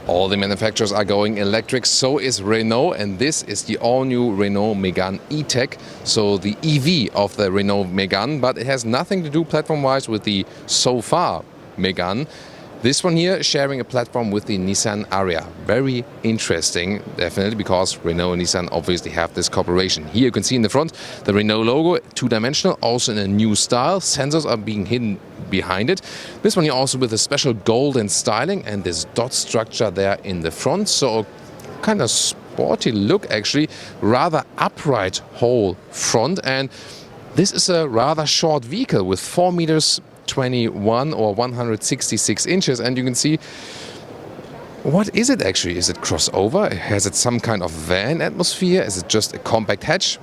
All the manufacturers are going electric, so is Renault, and this is the all-new Renault Megan E-Tech, so the EV of the Renault Megan, but it has nothing to do platform-wise with the so far Megan. This one here sharing a platform with the Nissan Ariya. Very interesting, definitely, because Renault and Nissan obviously have this cooperation. Here you can see in the front the Renault logo, two-dimensional, also in a new style. Sensors are being hidden behind it. This one here also with a special golden styling and this dot structure there in the front. So kind of sporty look actually, rather upright whole front. And this is a rather short vehicle with 4 meters 21 or 166 inches, and you can see what is it actually? Is it crossover? Has it some kind of van atmosphere? Is it just a compact hatch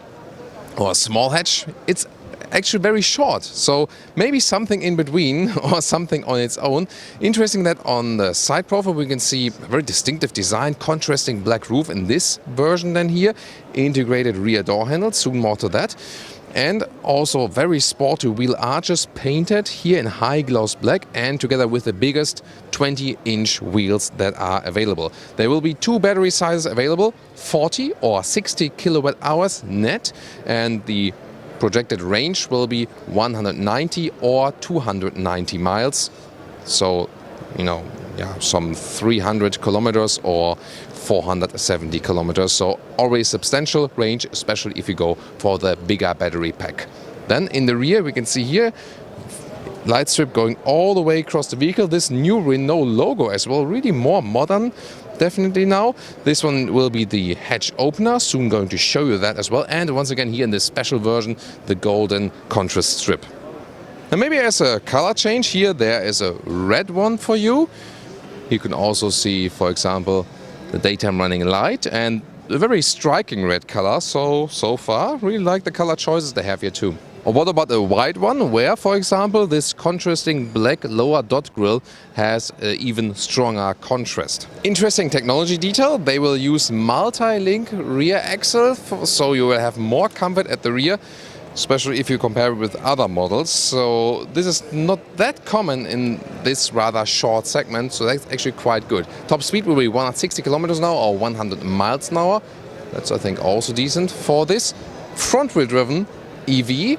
or a small hatch? It's actually very short, so maybe something in between or something on its own. Interesting that on the side profile we can see a very distinctive design, contrasting black roof in this version than here, integrated rear door handles, soon more to that. And also very sporty wheel arches painted here in high gloss black and together with the biggest 20-inch wheels that are available. There will be two battery sizes available, 40 or 60 kilowatt hours net, and the projected range will be 190 or 290 miles. So, some 300 kilometers or 470 kilometers. So always substantial range, especially if you go for the bigger battery pack. Then in the rear we can see here light strip going all the way across the vehicle. This new Renault logo as well, really more modern. Definitely now. This one will be the hatch opener, soon going to show you that as well. And once again here in this special version, the golden contrast strip. And maybe as a color change here, there is a red one for you. You can also see, for example, the daytime running light and a very striking red color. So far, really like the color choices they have here too. Or what about a white one, where, for example, this contrasting black lower dot grille has even stronger contrast. Interesting technology detail. They will use multi-link rear axle, so you will have more comfort at the rear, especially if you compare it with other models. So this is not that common in this rather short segment, so that's actually quite good. Top speed will be 160 kilometers an hour or 100 miles an hour. That's, I think, also decent for this. Front-wheel driven EV,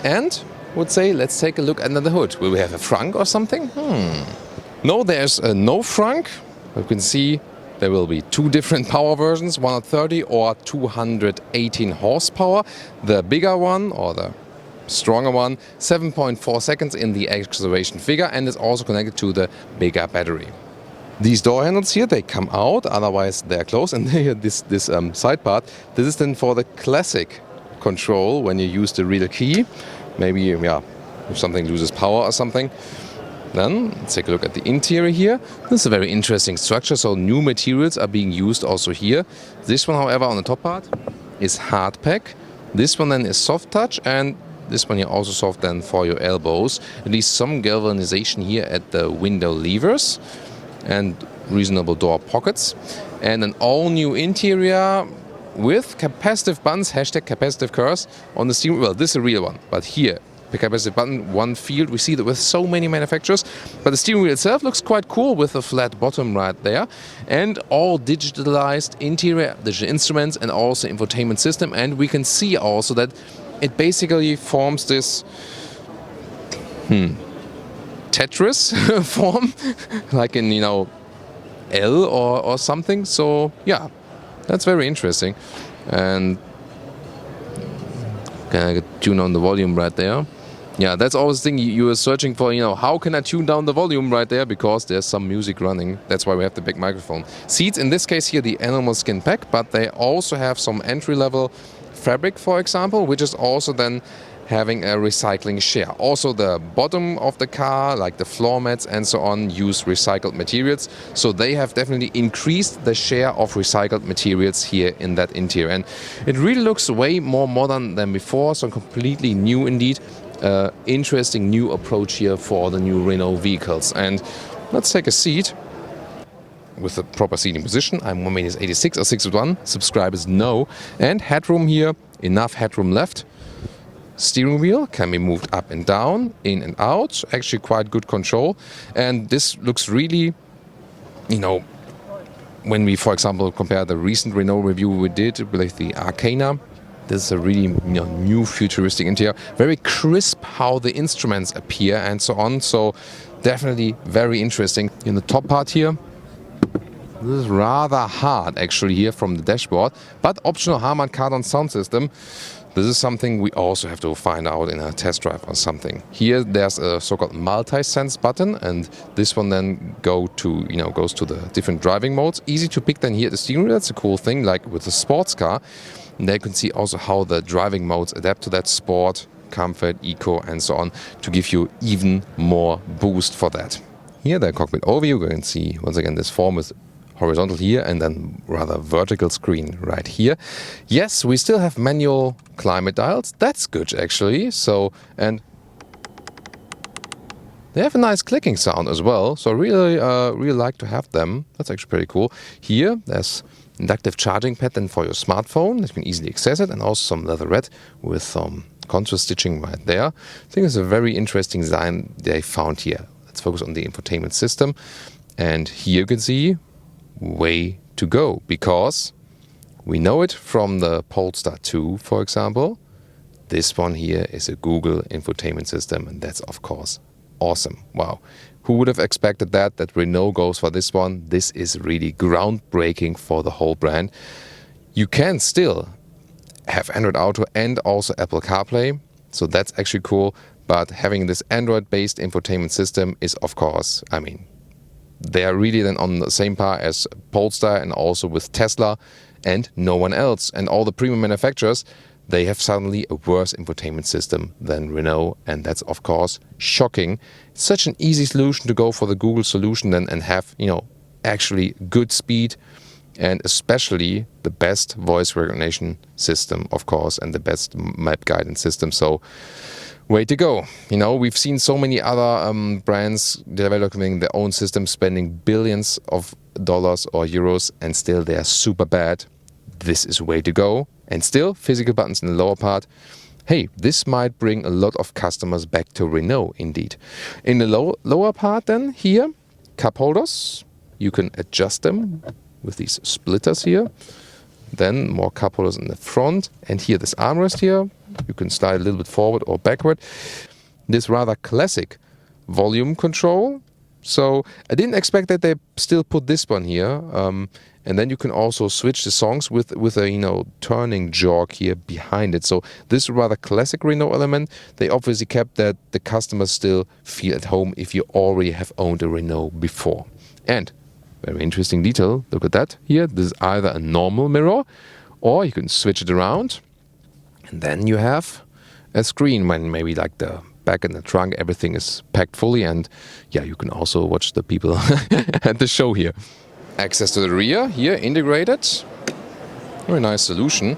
and would say let's take a look under the hood. Will we have a frunk or something? No, there's no frunk. You can see there will be two different power versions, 130 or 218 horsepower. The bigger one, or the stronger one, 7.4 seconds in the acceleration figure, and is also connected to the bigger battery. These door handles here, they come out, otherwise they're closed, and this side part, this is then for the classic control when you use the real key. Maybe, if something loses power or something. Then let's take a look at the interior here. This is a very interesting structure, so new materials are being used also here. This one, however, on the top part is hard pack. This one then is soft touch, and this one here also soft then for your elbows. At least some galvanization here at the window levers and reasonable door pockets. And an all new interior with capacitive buttons, hashtag capacitive curse, on the steering wheel. Well, this is a real one, but here, the capacitive button, one field. We see that with so many manufacturers. But the steering wheel itself looks quite cool with a flat bottom right there. And all digitalized interior, digital instruments, and also infotainment system. And we can see also that it basically forms this Tetris form, like in, L or something. So, yeah, that's very interesting. And can I tune on the volume right there? Yeah, that's always the thing you are searching for, how can I tune down the volume right there? Because there's some music running. That's why we have the big microphone. Seats, in this case here, the animal skin pack, but they also have some entry-level fabric, for example, which is also then having a recycling share. Also the bottom of the car, like the floor mats and so on, use recycled materials. So they have definitely increased the share of recycled materials here in that interior. And it really looks way more modern than before, so completely new indeed. Interesting new approach here for the new Renault vehicles. And let's take a seat with the proper seating position. I'm 1m86 or 6'1". Subscribers know. And headroom here, enough headroom left. Steering wheel can be moved up and down, in and out. Actually quite good control. And this looks really, when we, for example, compare the recent Renault review we did with the Arcana, this is a really new futuristic interior. Very crisp how the instruments appear and so on. So definitely very interesting. In the top part here, this is rather hard actually here from the dashboard, but optional Harman Kardon sound system. This is something we also have to find out in a test drive or something. Here there's a so-called multi-sense button, and this one then goes to the different driving modes. Easy to pick then here at the steering wheel. That's a cool thing, like with a sports car. And there you can see also how the driving modes adapt to that: sport, comfort, eco, and so on, to give you even more boost for that. Here the cockpit overview, you can see once again this form is horizontal here and then rather vertical screen right here. Yes, we still have manual climate dials. That's good actually. So, and they have a nice clicking sound as well. So really like to have them. That's actually pretty cool. Here there's inductive charging pad then for your smartphone that you can easily access it, and also some leatherette with some contrast stitching right there. I think it's a very interesting design they found here. Let's focus on the infotainment system. And here you can see way to go, because we know it from the Polestar 2, for example. This one here is a Google infotainment system, and that's of course awesome. Wow, who would have expected that Renault goes for this one? This is really groundbreaking for the whole brand. You can still have Android Auto and also Apple CarPlay, so that's actually cool, but having this Android-based infotainment system is, of course, I mean, they are really then on the same par as Polestar and also with Tesla and no one else. And all the premium manufacturers, they have suddenly a worse infotainment system than Renault, and that's of course shocking. It's such an easy solution to go for the Google solution then and have, actually good speed, and especially the best voice recognition system, of course, and the best map guidance system. So way to go. We've seen so many other brands developing their own systems, spending billions of dollars or euros, and still they are super bad. This is way to go. And still, physical buttons in the lower part. Hey, this might bring a lot of customers back to Renault, indeed. In the lower part then, here, cup holders. You can adjust them with these splitters here. Then more cup holders in the front. And here, this armrest here. You can slide a little bit forward or backward. This rather classic volume control. So I didn't expect that they still put this one here. And then you can also switch the songs with a turning jog here behind it. So this rather classic Renault element, they obviously kept that the customers still feel at home if you already have owned a Renault before. And very interesting detail, look at that here. This is either a normal mirror, or you can switch it around. And then you have a screen when maybe like the back in the trunk, everything is packed fully. And yeah, you can also watch the people at the show here. Access to the rear here integrated. Very nice solution.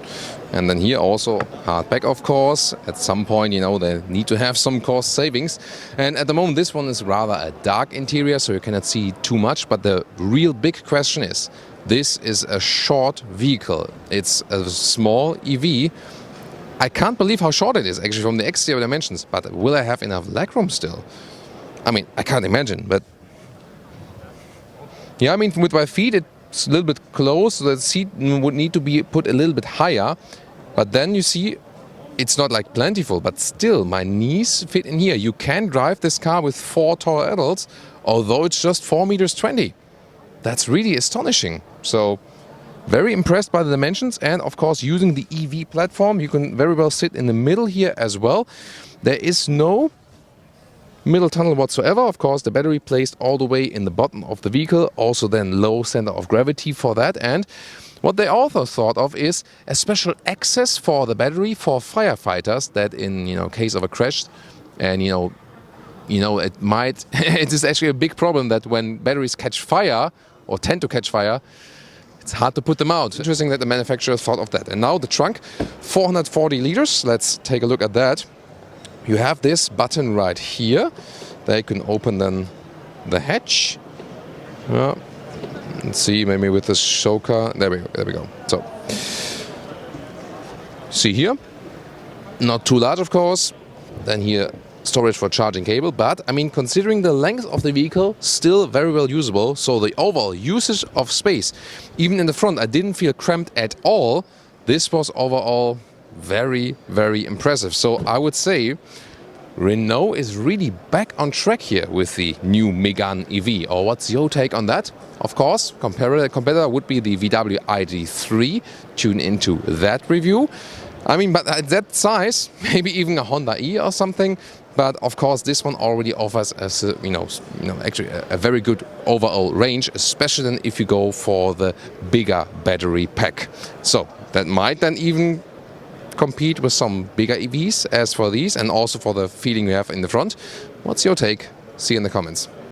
And then here also hardback, of course. At some point, they need to have some cost savings. And at the moment, this one is rather a dark interior, so you cannot see too much. But the real big question is, this is a short vehicle. It's a small EV. I can't believe how short it is actually from the exterior dimensions, but will I have enough legroom still? I mean, I can't imagine, but yeah, I mean, with my feet it's a little bit close, so the seat would need to be put a little bit higher, but then you see it's not like plentiful, but still my knees fit in here. You can drive this car with 4 tall adults, although it's just 4 meters 20. That's really astonishing. So very impressed by the dimensions, and of course using the EV platform, you can very well sit in the middle here as well. There is no middle tunnel whatsoever. Of course, the battery placed all the way in the bottom of the vehicle, also then low center of gravity for that. And what they also thought of is a special access for the battery for firefighters, that in case of a crash, and it might it is actually a big problem that when batteries catch fire or tend to catch fire, it's hard to put them out. Interesting that the manufacturer thought of that. And now the trunk, 440 liters. Let's take a look at that. You have this button right here. There you can open then the hatch. Let's see, maybe with the choker. There we go. So, see here, not too large, of course. Then here, storage for charging cable, but I mean, considering the length of the vehicle, still very well usable. So the overall usage of space, even in the front, I didn't feel cramped at all. This was overall very, very impressive. So I would say Renault is really back on track here with the new Megane EV. Or what's your take on that? Of course, competitor would be the VW ID.3. Tune into that review. I mean, but at that size, maybe even a Honda E or something. But of course, this one already offers us, actually a very good overall range, especially then if you go for the bigger battery pack. So that might then even compete with some bigger EVs as for these, and also for the feeling you have in the front. What's your take? See you in the comments.